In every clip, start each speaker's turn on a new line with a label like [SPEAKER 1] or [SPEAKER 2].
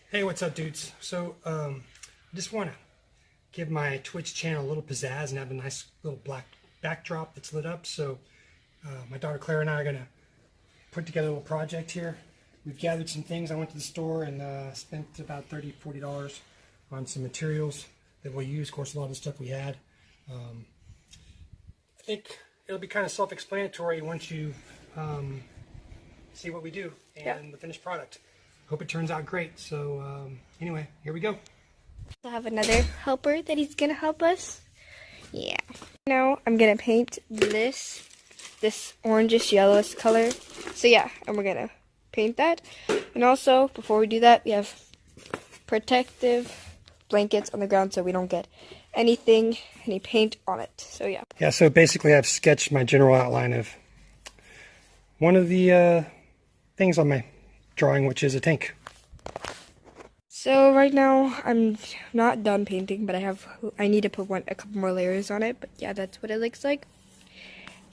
[SPEAKER 1] Hey, what's up, dudes? So, I just want to give my Twitch channel a little pizzazz and have a nice little black backdrop that's lit up. So, my daughter Clara and I are going to put together a little project here. We've gathered some things. I went to the store and spent about $30, $40 on some materials that we'll use. Of course, a lot of the stuff we had. I think it'll be kind of self-explanatory once you see what we do and the finished product. Hope it turns out great. So anyway, here we go.
[SPEAKER 2] I have another helper that he's gonna help us. Yeah. Now I'm gonna paint this orangish yellowish color. So yeah, and we're gonna paint that. And also, before we do that, we have protective blankets on the ground so we don't get any paint on it. So yeah.
[SPEAKER 1] Yeah, so basically I've sketched my general outline of one of the things on my drawing, which is a tank.
[SPEAKER 2] So right now I'm not done painting, but I need to put a couple more layers on it. But yeah, that's what it looks like.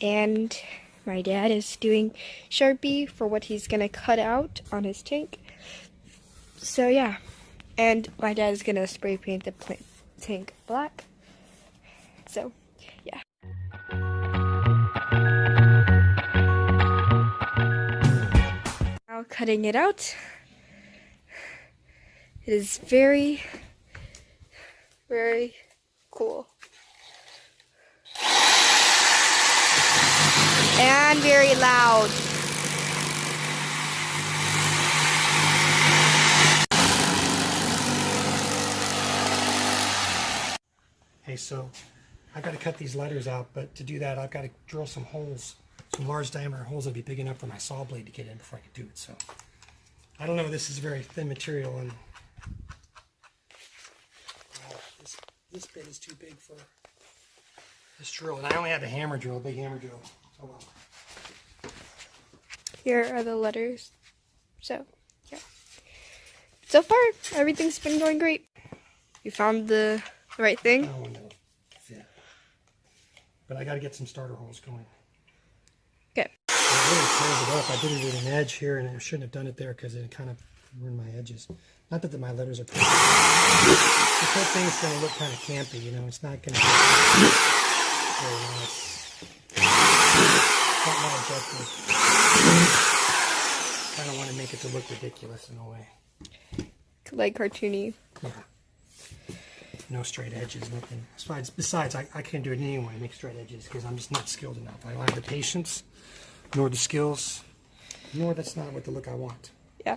[SPEAKER 2] And my dad is doing Sharpie for what he's gonna cut out on his tank. So yeah, and my dad is gonna spray paint the tank black. So yeah. Now cutting it out. It is very, very cool. And very loud.
[SPEAKER 1] Hey, so I've got to cut these letters out, but to do that I've got to drill some holes, some large diameter holes that'll be big enough for my saw blade to get in before I can do it. So I don't know, this is very thin material, and this bit is too big for this drill, and I only have a hammer drill, a big hammer drill. Oh well.
[SPEAKER 2] Here are the letters. So, yeah. So far, everything's been going great. You found the right thing?
[SPEAKER 1] Oh, no. Fit. But I got to get some starter holes going.
[SPEAKER 2] Okay.
[SPEAKER 1] It really tears it up. I did it with an edge here, and I shouldn't have done it there because it kind of ruined my edges. Not that my letters are perfect. This whole thing's going to look kind of campy, you know. It's not going to be very nice. Not my objective. I don't want to make it to look ridiculous in a way.
[SPEAKER 2] Like cartoony.
[SPEAKER 1] Yeah. No straight edges, nothing. Besides, I can't do it anyway, make straight edges, because I'm just not skilled enough. I don't have the patience, nor the skills, nor that's not what the look I want.
[SPEAKER 2] Yeah.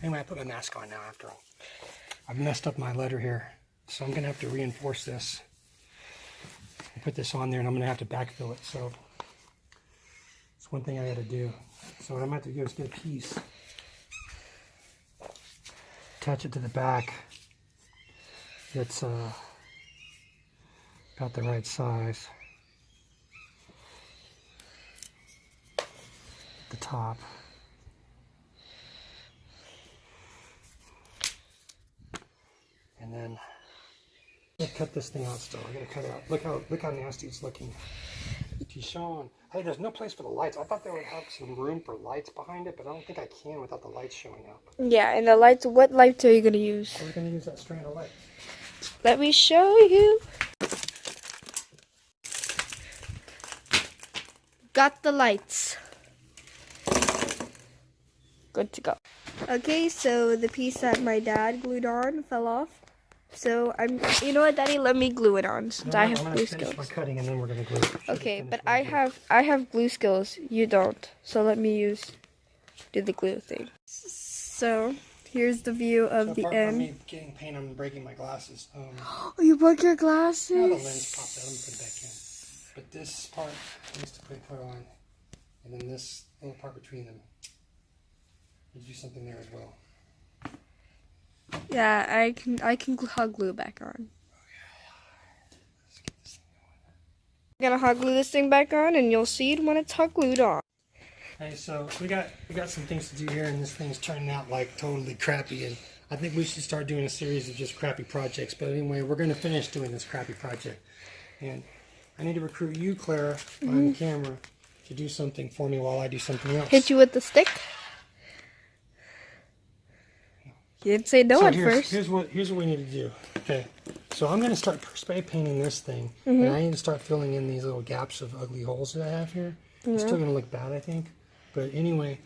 [SPEAKER 1] Anyway, I put my mask on now after all. I've messed up my letter here, so I'm going to have to reinforce this. I put this on there, and I'm going to have to backfill it, so it's one thing I got to do. So what I'm going to have to do is get a piece, attach it to the back that's about the right size at the top. And then I'm gonna cut this thing out still. I gotta cut it out. Look how nasty it's looking. TSHAWN. Hey, there's no place for the lights. I thought they would have some room for lights behind it, but I don't think I can without the lights showing up.
[SPEAKER 2] Yeah, and the lights, what lights are you going to use?
[SPEAKER 1] We're gonna use that strand of light.
[SPEAKER 2] Let me show you. Got the lights. Good to go. Okay, so the piece that my dad glued on fell off. So you know what, Daddy? Let me glue it on since I have glue skills.
[SPEAKER 1] I'm gonna finish my cutting and then we're gonna glue it.
[SPEAKER 2] Okay, but I have glue skills. You don't. So let me do the glue thing. So here's the view of the
[SPEAKER 1] apart
[SPEAKER 2] end.
[SPEAKER 1] From me getting paint, I'm breaking my glasses.
[SPEAKER 2] Oh, you broke your glasses.
[SPEAKER 1] Now the lens popped out. Let me put it back in. But this part needs to put on, and then this little part between them. Do something there as well.
[SPEAKER 2] Yeah, I can hot glue back on.
[SPEAKER 1] Okay.
[SPEAKER 2] I'm gonna hot glue this thing back on, and you'll see it when it's hot glued on.
[SPEAKER 1] Hey, so we got some things to do here, and this thing's turning out like totally crappy, and I think we should start doing a series of just crappy projects. But anyway, we're going to finish doing this crappy project, and I need to recruit you, Clara, on the camera to do something for me while I do something else.
[SPEAKER 2] Hit you with the stick. You didn't say no
[SPEAKER 1] So
[SPEAKER 2] at first.
[SPEAKER 1] here's what we need to do. Okay, so I'm going to start spray painting this thing, and I need to start filling in these little gaps of ugly holes that I have here. It's still going to look bad, I think. But anyway,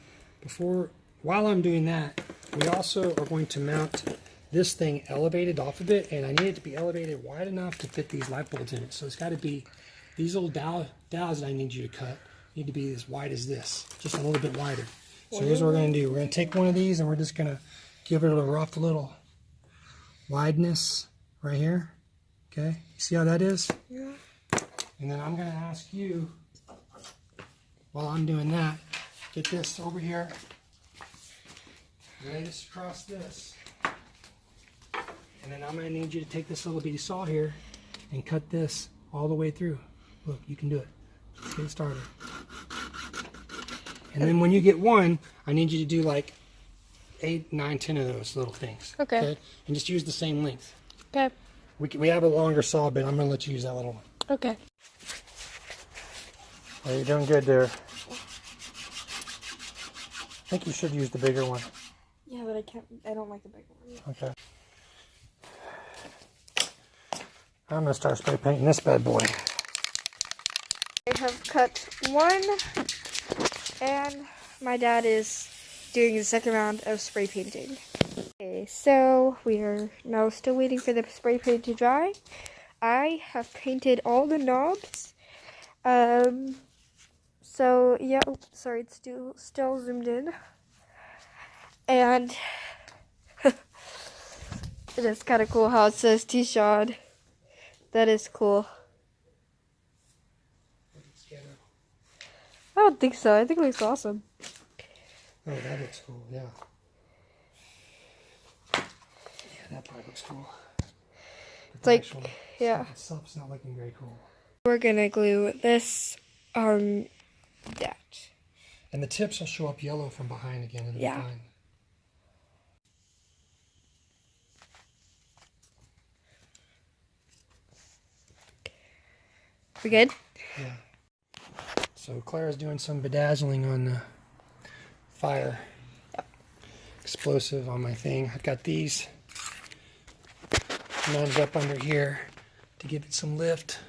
[SPEAKER 1] while I'm doing that, we also are going to mount this thing elevated off of it, and I need it to be elevated wide enough to fit these light bulbs in it. So it's got to be, these little dowels that I need you to cut need to be as wide as this, just a little bit wider. So here's what we're going to do. We're going to take one of these, and we're just going to give it a rough little wideness right here. Okay, see how that is?
[SPEAKER 2] Yeah.
[SPEAKER 1] And then I'm going to ask you, while I'm doing that, get this over here, lay this across this, and then I'm going to need you to take this little bitty saw here and cut this all the way through. Look, you can do it. Let's get it started. And then when you get one, I need you to do like 8, 9, 10 of those little things.
[SPEAKER 2] Okay.
[SPEAKER 1] And just use the same length.
[SPEAKER 2] Okay.
[SPEAKER 1] We have a longer saw, but I'm going to let you use that little one.
[SPEAKER 2] Okay.
[SPEAKER 1] Well, you're doing good there. I think you should use the bigger one.
[SPEAKER 2] Yeah, but I don't like the big one.
[SPEAKER 1] Okay. I'm going to start spray painting this bad boy.
[SPEAKER 2] I have cut one, and my dad is doing the second round of spray painting. Okay, so we are now still waiting for the spray paint to dry. I have painted all the knobs. So yeah, sorry, it's still zoomed in. And it is kind of cool how it says TSHAWN. That is cool. I don't think so. I think it looks awesome.
[SPEAKER 1] Oh, that looks cool, yeah. Yeah, that part looks cool.
[SPEAKER 2] It's like,
[SPEAKER 1] actual
[SPEAKER 2] yeah.
[SPEAKER 1] stuff itself's not looking very cool.
[SPEAKER 2] We're gonna glue this on that.
[SPEAKER 1] And the tips will show up yellow from behind again in the
[SPEAKER 2] Yeah.
[SPEAKER 1] design.
[SPEAKER 2] We good?
[SPEAKER 1] Yeah. So Clara's doing some bedazzling on the fire.
[SPEAKER 2] Yep.
[SPEAKER 1] Explosive on my thing. I've got these mounted up under here to give it some lift.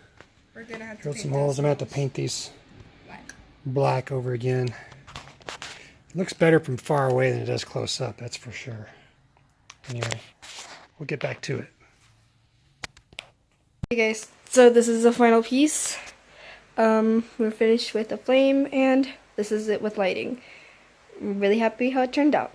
[SPEAKER 2] We're gonna have to
[SPEAKER 1] Drill
[SPEAKER 2] paint
[SPEAKER 1] some holes. I'm going to have to paint these black over again. It looks better from far away than it does close up, that's for sure. Anyway, we'll get back to it.
[SPEAKER 2] Hey guys, so this is the final piece. We're finished with the flame, and this is it with lighting. I'm really happy how it turned out.